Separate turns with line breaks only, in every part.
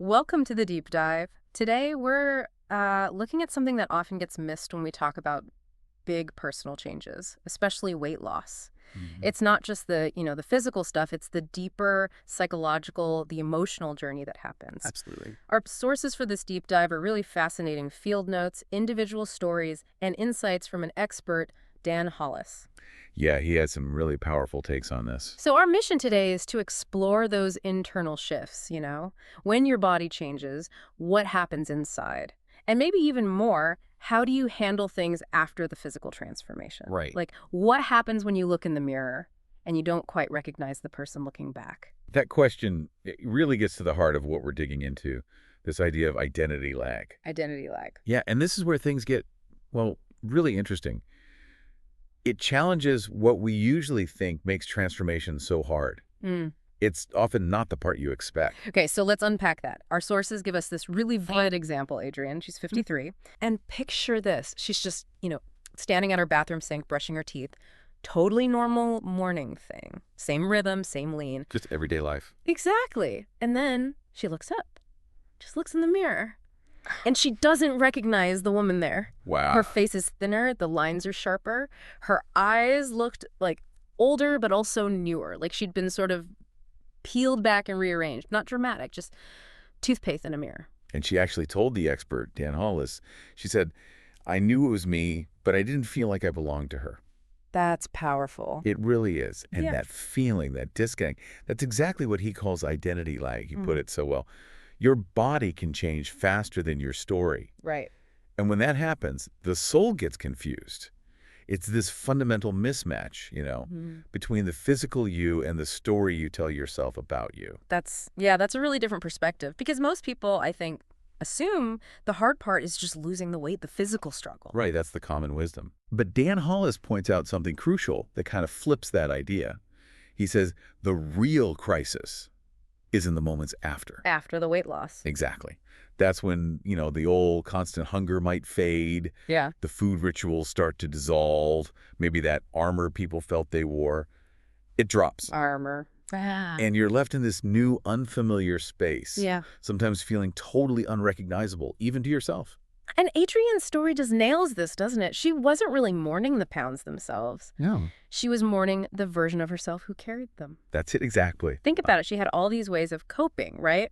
Welcome to the deep dive. Today we're looking at something that often gets missed when we talk about big personal changes, especially weight loss.
Mhm.
It's not just the physical stuff, it's the deeper psychological, the emotional journey that happens.
Absolutely.
Our sources for this deep dive are really fascinating field notes, individual stories, and insights from an expert, Dan Hollis.
Yeah, he had some really powerful takes on this.
So, our mission today is to explore those internal shifts, when your body changes, what happens inside? And maybe even more, how do you handle things after the physical transformation?
Right.
Like, what happens when you look in the mirror and you don't quite recognize the person looking back?
That question it really gets to the heart of what we're digging into, this idea of identity lag.
Identity lag.
Yeah, and this is where things get, well, really interesting. It challenges what we usually think makes transformation so hard.
Mm.
It's often not the part you expect.
Okay, so let's unpack that. Our sources give us this really vivid example, Adrienne. She's 53. And picture this. She's just, standing at her bathroom sink, brushing her teeth. Totally normal morning thing. Same rhythm, same lean.
Just everyday life.
Exactly. And then she looks up, just looks in the mirror. And she doesn't recognize the woman there.
Wow.
Her face is thinner, the lines are sharper. Her eyes looked like older, but also newer. Like she'd been sort of peeled back and rearranged. Not dramatic, just toothpaste in a mirror.
And she actually told the expert, Dan Hollis, she said, I knew it was me, but I didn't feel like I belonged to her.
That's powerful.
It really is. And
Yeah.
that feeling, that disconnect, that's exactly what he calls identity lag. He put it so well. Your body can change faster than your story.
Right.
And when that happens, the soul gets confused. It's this fundamental mismatch, between the physical you and the story you tell yourself about you.
That's a really different perspective because most people, I think, assume the hard part is just losing the weight, the physical struggle.
Right, that's the common wisdom. But Dan Hollis points out something crucial that kind of flips that idea. He says the real crisis is in the moments after.
After the weight loss.
Exactly. That's when, the old constant hunger might fade,
Yeah.
the food rituals start to dissolve, maybe that armor people felt they wore, it drops.
Armor.
And you're left in this new, unfamiliar space,
Yeah.
sometimes feeling totally unrecognizable, even to yourself.
And Adrienne's story just nails this, doesn't it? She wasn't really mourning the pounds themselves.
Yeah.
She was mourning the version of herself who carried them.
That's it exactly.
Think about it. She had all these ways of coping, right?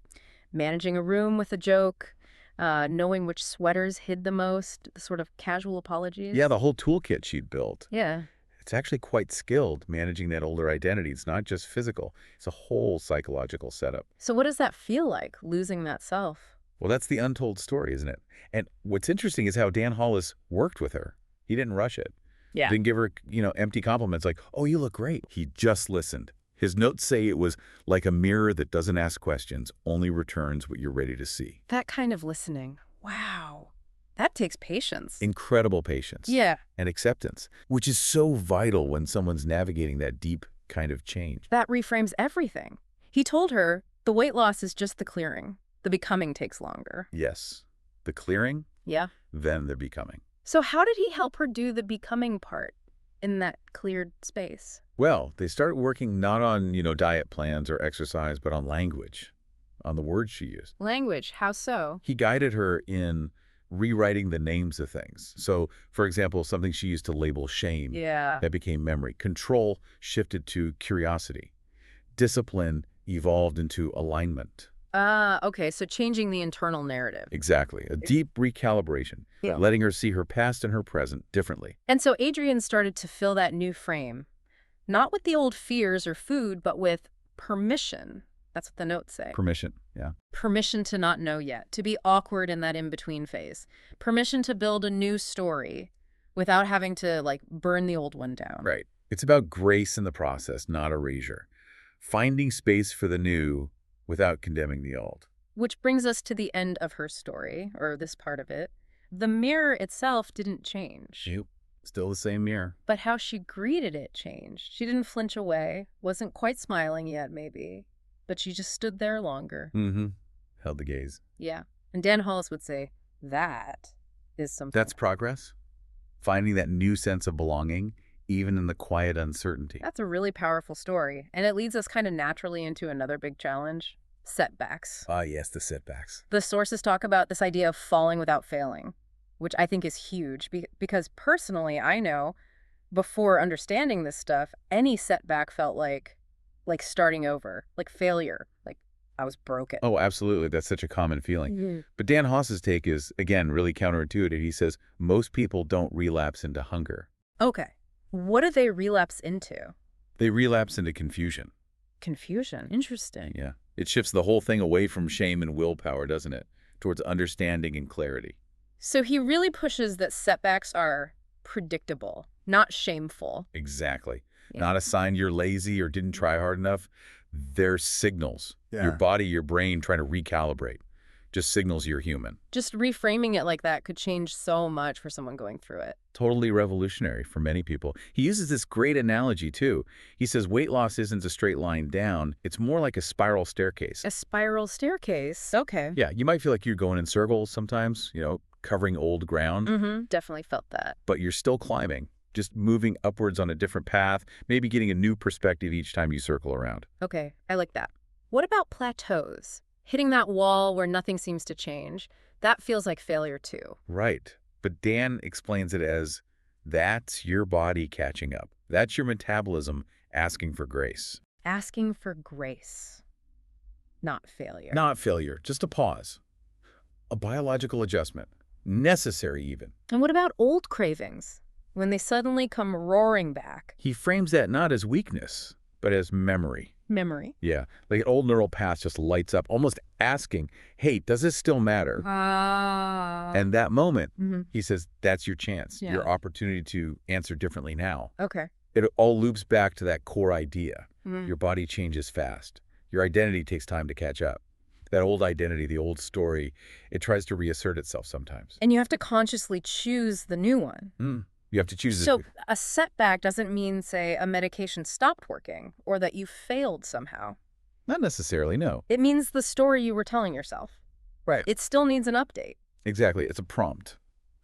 Managing a room with a joke, knowing which sweaters hid the most, the sort of casual apologies.
Yeah, the whole toolkit she'd built.
Yeah.
It's actually quite skilled managing that older identity. It's not just physical. It's a whole psychological setup.
So what does that feel like, losing that self?
Well, that's the untold story, isn't it? And what's interesting is how Dan Hollis worked with her. He didn't rush it.
Yeah.
Didn't give her, empty compliments like, oh, you look great. He just listened. His notes say it was like a mirror that doesn't ask questions, only returns what you're ready to see.
That kind of listening. Wow. That takes patience.
Incredible patience.
Yeah.
And acceptance, which is so vital when someone's navigating that deep kind of change.
That reframes everything. He told her the weight loss is just the clearing. The becoming takes longer.
Yes. The clearing,
Yeah.
then the becoming.
So how did he help her do the becoming part in that cleared space?
Well, they started working not on, diet plans or exercise, but on language, on the words she used.
Language. How so?
He guided her in rewriting the names of things. So, for example, something she used to label shame,
Yeah.
that became memory. Control shifted to curiosity. Discipline evolved into alignment.
Okay. So changing the internal narrative.
Exactly. A deep recalibration,
Yeah.
letting her see her past and her present differently.
And so Adrienne started to fill that new frame, not with the old fears or food, but with permission. That's what the notes say.
Permission, yeah.
Permission to not know yet, to be awkward in that in-between phase. Permission to build a new story without having to, burn the old one down.
Right. It's about grace in the process, not erasure. Finding space for the new without condemning the old.
Which brings us to the end of her story, or this part of it. The mirror itself didn't change.
Nope. Still the same mirror.
But how she greeted it changed. She didn't flinch away, wasn't quite smiling yet, maybe. But she just stood there longer.
Mm-hmm. Held the gaze.
Yeah. And Dan Hollis would say, that is something.
That's progress. Finding that new sense of belonging, even in the quiet uncertainty.
That's a really powerful story. And it leads us kind of naturally into another big challenge, setbacks.
Ah, yes, the setbacks.
The sources talk about this idea of falling without failing, which I think is huge because personally, I know before understanding this stuff, any setback felt like starting over, like failure, like I was broken.
Oh, absolutely. That's such a common feeling. But Dan Haas's take is, again, really counterintuitive. He says most people don't relapse into hunger.
Okay. What do they relapse into?
They relapse into confusion.
Confusion. Interesting.
Yeah. It shifts the whole thing away from shame and willpower, doesn't it? Towards understanding and clarity.
So he really pushes that setbacks are predictable, not shameful.
Exactly.
Yeah.
Not a sign you're lazy or didn't try hard enough. They're signals.
Yeah.
Your body, your brain trying to recalibrate. Just signals you're human.
Just reframing it like that could change so much for someone going through it.
Totally revolutionary for many people. He uses this great analogy, too. He says weight loss isn't a straight line down. It's more like a spiral staircase.
A spiral staircase. Okay.
Yeah, you might feel like you're going in circles sometimes, covering old ground,
Definitely felt that.
but you're still climbing, just moving upwards on a different path, maybe getting a new perspective each time you circle around.
Okay, I like that. What about plateaus? Hitting that wall where nothing seems to change. That feels like failure too.
Right. But Dan explains it as that's your body catching up. That's your metabolism asking for grace.
Asking for grace, not failure.
Not failure, just a pause. A biological adjustment. Necessary even.
And what about old cravings? When they suddenly come roaring back.
He frames that not as weakness, but as memory.
Memory.
Yeah, like an old neural path just lights up, almost asking, hey, does this still matter? And that moment, he says, that's your chance,
Yeah.
your opportunity to answer differently now.
Okay.
It all loops back to that core idea. Your body changes fast. Your identity takes time to catch up. That old identity, the old story, it tries to reassert itself sometimes.
And you have to consciously choose the new one.
You have to choose
So
this.
a setback doesn't mean, say, a medication stopped working or that you failed somehow.
Not necessarily, no.
It means the story you were telling yourself.
Right.
It still needs an update.
Exactly. It's a prompt.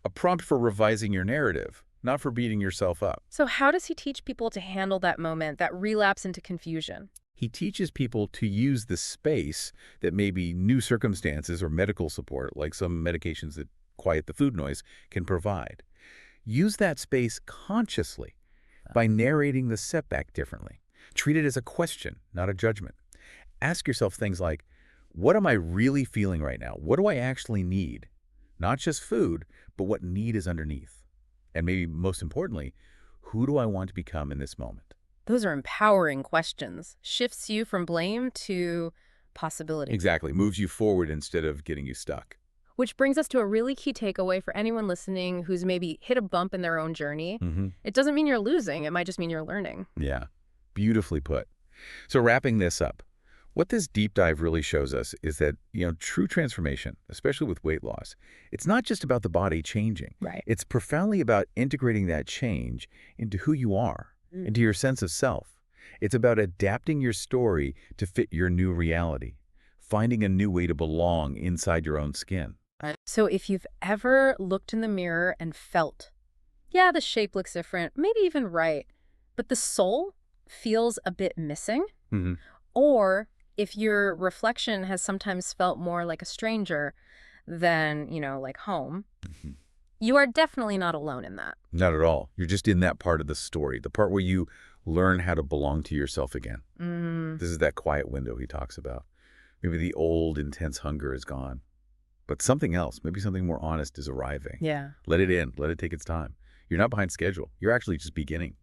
A prompt for revising your narrative, not for beating yourself up.
So how does he teach people to handle that moment, that relapse into confusion?
He teaches people to use the space that maybe new circumstances or medical support, like some medications that quiet the food noise, can provide. Use that space consciously by narrating the setback differently. Treat it as a question, not a judgment. Ask yourself things like, what am I really feeling right now? What do I actually need? Not just food, but what need is underneath. And maybe most importantly, who do I want to become in this moment?
Those are empowering questions. Shifts you from blame to possibility.
Exactly. Moves you forward instead of getting you stuck.
Which brings us to a really key takeaway for anyone listening who's maybe hit a bump in their own journey. It doesn't mean you're losing. It might just mean you're learning.
Yeah, beautifully put. So wrapping this up, what this deep dive really shows us is that, true transformation, especially with weight loss, it's not just about the body changing.
Right.
It's profoundly about integrating that change into who you are, into your sense of self. It's about adapting your story to fit your new reality, finding a new way to belong inside your own skin.
So if you've ever looked in the mirror and felt, yeah, the shape looks different, maybe even right, but the soul feels a bit missing, or if your reflection has sometimes felt more like a stranger than, like home, you are definitely not alone in that.
Not at all. You're just in that part of the story, the part where you learn how to belong to yourself again. This is that quiet window he talks about. Maybe the old, intense hunger is gone. But something else, maybe something more honest is arriving.
Yeah.
Let it in. Let it take its time. You're not behind schedule. You're actually just beginning.